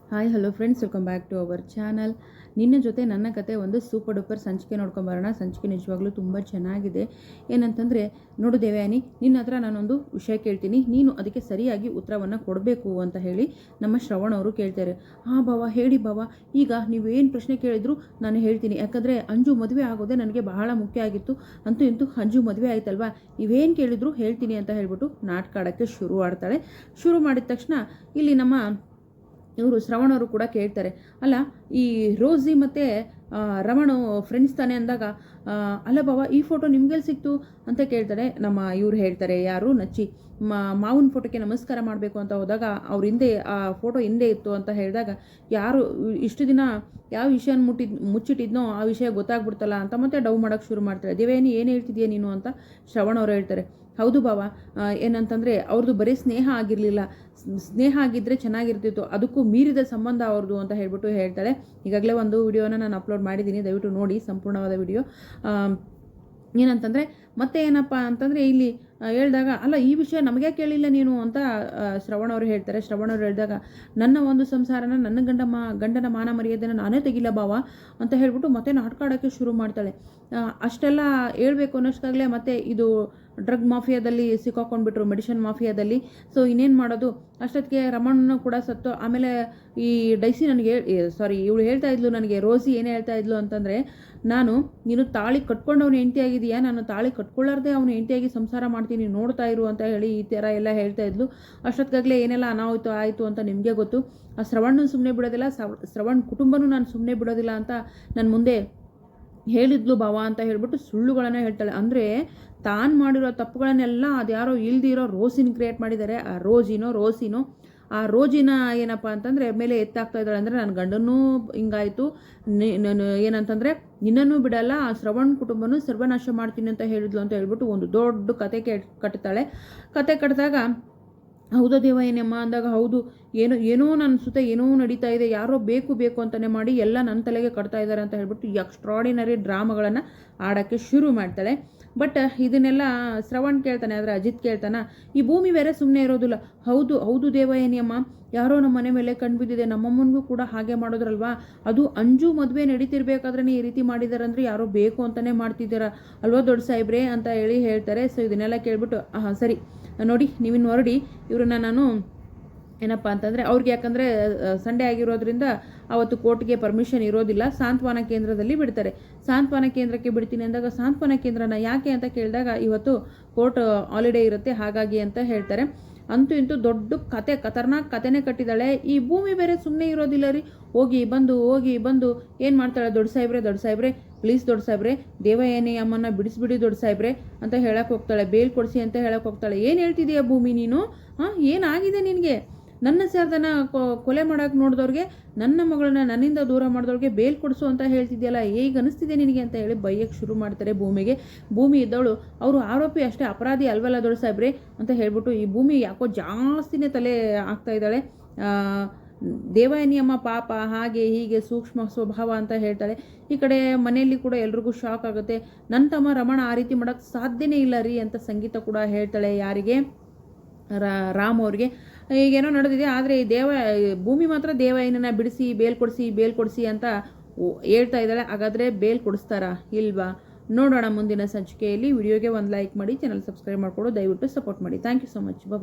Hi hello friends, welcome back to our channel. ನಿನ್ನ ಜೊತೆ ನನ್ನ ಕತೆ ಒಂದು ಸೂಪರ್ ಡೂಪರ್ ಸಂಚಿಕೆ ನೋಡ್ಕೊಂಬರೋಣ. ಸಂಚಿಕೆ ನಿಜವಾಗ್ಲೂ ತುಂಬ ಚೆನ್ನಾಗಿದೆ. ಏನಂತಂದರೆ, ನೋಡು ದೇವಯಾನಿ, ನಿನ್ನ ಹತ್ರ ನಾನೊಂದು ವಿಷಯ ಕೇಳ್ತೀನಿ, ನೀನು ಅದಕ್ಕೆ ಸರಿಯಾಗಿ ಉತ್ತರವನ್ನು ಕೊಡಬೇಕು ಅಂತ ಹೇಳಿ ನಮ್ಮ ಶ್ರವಣ್ ಅವರು ಕೇಳ್ತಾರೆ. ಹಾಂ ಬಾವ, ಹೇಳಿ ಬಾವ, ಈಗ ನೀವೇನು ಪ್ರಶ್ನೆ ಕೇಳಿದ್ರು ನಾನು ಹೇಳ್ತೀನಿ. ಯಾಕಂದರೆ ಅಂಜು ಮದುವೆ ಆಗೋದೇ ನನಗೆ ಬಹಳ ಮುಖ್ಯ ಆಗಿತ್ತು. ಅಂತೂ ಇಂತೂ ಅಂಜು ಮದುವೆ ಆಯ್ತಲ್ವಾ, ನೀವೇನು ಕೇಳಿದ್ರು ಹೇಳ್ತೀನಿ ಅಂತ ಹೇಳ್ಬಿಟ್ಟು ನಾಟಕ ಆಡೋಕ್ಕೆ ಶುರು ಮಾಡ್ತಾಳೆ. ಶುರು ಮಾಡಿದ ತಕ್ಷಣ ಇಲ್ಲಿ ನಮ್ಮ ಇವರು ಶ್ರವಣವರು ಕೂಡ ಕೇಳ್ತಾರೆ, ಅಲ್ಲ ಈ ರೋಸಿ ಮತ್ತು ರಮಣು ಫ್ರೆಂಡ್ಸ್ ತಾನೆ ಅಂದಾಗ, ಅಲ್ಲ ಬಾವ ಈ ಫೋಟೋ ನಿಮ್ಗೆಲ್ಲಿ ಸಿಕ್ತು ಅಂತ ಕೇಳ್ತಾರೆ. ನಮ್ಮ ಇವ್ರು ಹೇಳ್ತಾರೆ, ಯಾರು ನಚ್ಚಿ, ಮಾವನ ಫೋಟೋಕ್ಕೆ ನಮಸ್ಕಾರ ಮಾಡಬೇಕು ಅಂತ ಹೋದಾಗ ಅವ್ರ ಹಿಂದೆ ಆ ಫೋಟೋ ಹಿಂದೆ ಇತ್ತು ಅಂತ ಹೇಳಿದಾಗ, ಯಾರು ಇಷ್ಟು ದಿನ ಯಾವ ವಿಷಯನ ಮುಚ್ಚಿಟ್ಟಿದ್ನೋ ಆ ವಿಷಯ ಗೊತ್ತಾಗ್ಬಿಡ್ತಲ್ಲ ಅಂತ ಮತ್ತೆ ಡವ್ ಮಾಡೋಕ್ಕೆ ಶುರು ಮಾಡ್ತಾರೆ. ದೇವೇನಿ ಏನು ಹೇಳ್ತಿದ್ಯಾ ನೀನು ಅಂತ ಶ್ರವಣ್ ಅವರು ಹೇಳ್ತಾರೆ. ಹೌದು ಬಾವ, ಏನಂತಂದರೆ ಅವ್ರದ್ದು ಬರೀ ಸ್ನೇಹ ಆಗಿರಲಿಲ್ಲ, ಸ್ನೇಹ ಆಗಿದ್ದರೆ ಚೆನ್ನಾಗಿರ್ತಿತ್ತು, ಅದಕ್ಕೂ ಮೀರಿದ ಸಂಬಂಧ ಅವ್ರದ್ದು ಅಂತ ಹೇಳ್ಬಿಟ್ಟು ಹೇಳ್ತಾಳೆ. ಈಗಾಗಲೇ ಒಂದು ವಿಡಿಯೋನ ನಾನು ಅಪ್ಲೋಡ್ ಮಾಡಿದ್ದೀನಿ, ದಯವಿಟ್ಟು ನೋಡಿ ಸಂಪೂರ್ಣವಾದ ವಿಡಿಯೋ. ಏನಂತಂದರೆ ಮತ್ತೆ ಏನಪ್ಪ ಅಂತಂದರೆ ಇಲ್ಲಿ ಹೇಳಿದಾಗ, ಅಲ್ಲ ಈ ವಿಷಯ ನಮಗೆ ಕೇಳಿಲ್ಲ ನೀನು ಅಂತ ಶ್ರವಣ್ ಅವರು ಹೇಳ್ತಾರೆ. ಶ್ರವಣ್ ಅವರು ಹೇಳಿದಾಗ, ನನ್ನ ಒಂದು ಸಂಸಾರನ ನನ್ನ ಗಂಡನ ಮಾನ ಮರ್ಯಾದೆನ ನಾನೇ ತೆಗಿಲ್ಲ ಬಾವ ಅಂತ ಹೇಳ್ಬಿಟ್ಟು ಮತ್ತೆ ನಾಟಕ ಆಡೋಕ್ಕೆ ಶುರು ಮಾಡ್ತಾಳೆ. ಅಷ್ಟೆಲ್ಲ ಹೇಳ್ಬೇಕು ಅನ್ನೋಷ್ಟಾಗಲೇ ಮತ್ತೆ ಇದು ಡ್ರಗ್ ಮಾಫಿಯಾದಲ್ಲಿ ಸಿಕ್ಕಾಕೊಂಡ್ಬಿಟ್ರು, ಮೆಡಿಷನ್ ಮಾಫಿಯಾದಲ್ಲಿ. ಸೊ ಇನ್ನೇನು ಮಾಡೋದು, ಅಷ್ಟೊತ್ತಿಗೆ ರಮಣ್ಣನು ಕೂಡ ಸತ್ತು. ಆಮೇಲೆ ಈ ಡೈಸಿ ನನಗೆ ಇವಳು ಹೇಳ್ತಾ ಇದ್ಲು ನನಗೆ, ರೋಸಿ ಏನು ಹೇಳ್ತಾ ಇದ್ಲು ಅಂತಂದರೆ, ನೀನು ತಾಳಿ ಕಟ್ಕೊಂಡವನು ಹೆಂಡತಿ ಆಗಿದೆಯಾ, ನಾನು ತಾಳಿ ಕಟ್ಕೊಳ್ಳಾರ್ದೆ ಅವನು ಹೆಂಡತಿಯಾಗಿ ಸಂಸಾರ ಮಾಡ್ತೀನಿ, ನೋಡ್ತಾ ಇರು ಅಂತ ಹೇಳಿ ಈ ಥರ ಎಲ್ಲ ಹೇಳ್ತಾ ಇದ್ಲು. ಅಷ್ಟೊತ್ತಿಗಾಗಲೇ ಏನೆಲ್ಲ ಅನಾಹುತ ಆಯಿತು ಅಂತ ನಿಮಗೆ ಗೊತ್ತು. ಆ ಶ್ರವಣ್ಣನ ಸುಮ್ಮನೆ ಬಿಡೋದಿಲ್ಲ, ಶ್ರವಣ್ ಕುಟುಂಬನೂ ನಾನು ಸುಮ್ಮನೆ ಬಿಡೋದಿಲ್ಲ ಅಂತ ನನ್ನ ಮುಂದೆ ಹೇಳಿದ್ಲು ಬಾವ ಅಂತ ಹೇಳ್ಬಿಟ್ಟು ಸುಳ್ಳುಗಳನ್ನು ಹೇಳ್ತಾಳೆ. ಅಂದರೆ ತಾನು ಮಾಡಿರೋ ತಪ್ಪುಗಳನ್ನೆಲ್ಲ ಅದ್ಯಾರೋ ಇಲ್ದಿರೋ ರೋಸಿನ ಕ್ರಿಯೇಟ್ ಮಾಡಿದ್ದಾರೆ. ಆ ರೋಸಿನೋ ಆ ರೋಜಿನ ಏನಪ್ಪ ಅಂತಂದರೆ ಮೇಲೆ ಎತ್ತಾಗ್ತಾ ಇದ್ದಾಳೆ. ಅಂದರೆ ನನ್ನ ಗಂಡನೂ ಹಿಂಗಾಯಿತು, ನಾನು ಏನಂತಂದರೆ ನಿನ್ನನ್ನು ಬಿಡಲ್ಲ, ಆ ಶ್ರವಣ್ ಕುಟುಂಬನೂ ಸರ್ವನಾಶ ಮಾಡ್ತೀನಿ ಅಂತ ಹೇಳಿದ್ಲು ಅಂತ ಹೇಳ್ಬಿಟ್ಟು ಒಂದು ದೊಡ್ಡ ಕತೆ ಕಟ್ತಾಳೆ. ಕತೆ ಕಟ್ಟಿದಾಗ, ಹೌದಾ ದೇವಯ್ಯನಮ್ಮ ಅಂದಾಗ, ಹೌದು ಏನೋ ನನ್ನ ಸುತ್ತ ಏನೋ ನಡೀತಾ ಇದೆ, ಯಾರೋ ಬೇಕು ಅಂತಲೇ ಮಾಡಿ ಎಲ್ಲ ನನ್ನ ತಲೆಗೆ ಕಟ್ತಾ ಇದ್ದಾರೆ ಅಂತ ಹೇಳ್ಬಿಟ್ಟು ಎಕ್ಸ್ಟ್ರಾಡಿನರಿ ಡ್ರಾಮಾಗಳನ್ನು ಆಡೋಕ್ಕೆ ಶುರು ಮಾಡ್ತಾಳೆ. ಬಟ್ ಇದನ್ನೆಲ್ಲ ಶ್ರವಣ್ ಕೇಳ್ತಾನೆ, ಆದರೆ ಅಜಿತ್ ಕೇಳ್ತಾನೆ, ಈ ಭೂಮಿ ಬೇರೆ ಸುಮ್ಮನೆ ಇರೋದಿಲ್ಲ. ಹೌದು ದೇವಯ್ಯನಿಯಮ್ಮ, ಯಾರೋ ನಮ್ಮ ಮನೆ ಮೇಲೆ ಕಣ್ಬಿದ್ದಿದೆ, ನಮ್ಮಮ್ಮನಿಗೂ ಕೂಡ ಹಾಗೆ ಮಾಡೋದ್ರಲ್ವಾ, ಅದು ಅಂಜು ಮದುವೆ ನಡೀತಿರ್ಬೇಕಾದ್ರೆ ಈ ರೀತಿ ಮಾಡಿದಾರಂದ್ರೆ ಯಾರೋ ಬೇಕು ಅಂತಲೇ ಮಾಡ್ತಿದ್ದಾರ ಅಲ್ವಾ ದೊಡ್ಡ ಸಾಹೇಬ್ರೆ ಅಂತ ಹೇಳಿ ಹೇಳ್ತಾರೆ. ಸೊ ಇದನ್ನೆಲ್ಲ ಕೇಳ್ಬಿಟ್ಟು, ಸರಿ ನೋಡಿ ನೀವಿನ್ನು ಹೊರಡಿ, ಇವ್ರನ್ನ ನಾನು ಏನಪ್ಪ ಅಂತಂದರೆ ಅವ್ರಿಗೆ, ಯಾಕಂದರೆ ಸಂಡೇ ಆಗಿರೋದ್ರಿಂದ ಅವತ್ತು ಕೋರ್ಟ್ಗೆ ಪರ್ಮಿಷನ್ ಇರೋದಿಲ್ಲ, ಸಾಂತ್ವನ ಕೇಂದ್ರದಲ್ಲಿ ಬಿಡ್ತಾರೆ. ಸಾಂತ್ವನ ಕೇಂದ್ರಕ್ಕೆ ಬಿಡ್ತೀನಿ ಅಂದಾಗ, ಸಾಂತ್ವನ ಕೇಂದ್ರನ ಯಾಕೆ ಅಂತ ಕೇಳಿದಾಗ, ಇವತ್ತು ಕೋರ್ಟ್ ಹಾಲಿಡೇ ಇರುತ್ತೆ ಹಾಗಾಗಿ ಅಂತ ಹೇಳ್ತಾರೆ. ಅಂತೂ ಇಂತೂ ದೊಡ್ಡ ಖತರ್ನಾಕ್ ಕತೆನೇ ಕಟ್ಟಿದ್ದಾಳೆ. ಈ ಭೂಮಿ ಬೇರೆ ಸುಮ್ಮನೆ ಇರೋದಿಲ್ಲ ರೀ, ಹೋಗಿ ಬಂದು ಏನು ಮಾಡ್ತಾಳೆ, ದೊಡ್ಡ ಸಾಹೇಬ್ರೆ ಪ್ಲೀಸ್ ದೊಡ್ಡ ಸಾಹೇಬ್ರೆ, ದೇವಯಾನಿ ಅಮ್ಮನ ಬಿಡಿಸ್ಬಿಡಿ ದೊಡ್ಡ ಸಾಹೇಬ್ರೆ ಅಂತ ಹೇಳಕ್ಕೆ ಹೋಗ್ತಾಳೆ. ಬೇಲ್ ಕೊಡಿಸಿ ಅಂತ ಹೇಳಕ್ಕೆ ಹೋಗ್ತಾಳೆ. ಏನು ಹೇಳ್ತಿದೀಯ ಭೂಮಿ ನೀನು, ಏನಾಗಿದೆ ನಿನಗೆ, ನನ್ನ ಸೇರ್ದನ ಕೊಲೆ ಮಾಡೋಕೆ ನೋಡಿದವ್ರಿಗೆ, ನನ್ನ ಮಗಳನ್ನ ನನ್ನಿಂದ ದೂರ ಮಾಡಿದವ್ರಿಗೆ ಬೇಲ್ ಕೊಡಿಸು ಅಂತ ಹೇಳ್ತಿದ್ಯಲ್ಲ, ಹೇಗೆ ಅನಿಸ್ತಿದೆ ನಿನಗೆ ಅಂತ ಹೇಳಿ ಬೈಯಕ್ಕೆ ಶುರು ಮಾಡ್ತಾರೆ ಭೂಮಿಗೆ. ಭೂಮಿ ಇದ್ದವಳು, ಅವರು ಆರೋಪಿ ಅಷ್ಟೇ, ಅಪರಾಧಿ ಅಲ್ವಲ್ಲ ದೊಡ್ಡ ಸಾಹೇಬ್ರೆ ಅಂತ ಹೇಳ್ಬಿಟ್ಟು ಈ ಭೂಮಿ ಯಾಕೋ ಜಾಸ್ತಿನೇ ತಲೆ ಆಗ್ತಾ ಇದ್ದಾಳೆ. ದೇವಯಾನಿ ಅಮ್ಮ ಪಾಪ ಹಾಗೆ ಹೀಗೆ ಸೂಕ್ಷ್ಮ ಸ್ವಭಾವ ಅಂತ ಹೇಳ್ತಾಳೆ. ಈ ಕಡೆ ಮನೆಯಲ್ಲಿ ಕೂಡ ಎಲ್ರಿಗೂ ಶಾಕ್ ಆಗುತ್ತೆ. ನನ್ನ ತಮ್ಮ ರಮಣ ಆ ರೀತಿ ಮಾಡೋಕ್ಕೆ ಸಾಧ್ಯನೇ ಇಲ್ಲ ರೀ ಅಂತ ಸಂಗೀತ ಕೂಡ ಹೇಳ್ತಾಳೆ. ಯಾರಿಗೆ, ರಾಮ್ ಅವ್ರಿಗೆ. ಈಗೇನೋ ನಡೆದಿದೆ, ಆದರೆ ಭೂಮಿ ಮಾತ್ರ ದೇವಯ್ಯನನ್ನ ಬಿಡಿಸಿ ಬೇಲ್ ಕೊಡಿಸಿ ಅಂತ ಹೇಳ್ತಾ ಇದ್ದಾಳೆ. ಹಾಗಾದರೆ ಬೇಲ್ ಕೊಡಿಸ್ತಾರಾ ಇಲ್ವಾ ನೋಡೋಣ ಮುಂದಿನ ಸಂಚಿಕೆಯಲ್ಲಿ. ವಿಡಿಯೋಗೆ ಒಂದು ಲೈಕ್ ಮಾಡಿ, ಚಾನಲ್ ಸಬ್ಸ್ಕ್ರೈಬ್ ಮಾಡಿಕೊಡು, ದಯವಿಟ್ಟು ಸಪೋರ್ಟ್ ಮಾಡಿ. Thank you so much. Bye.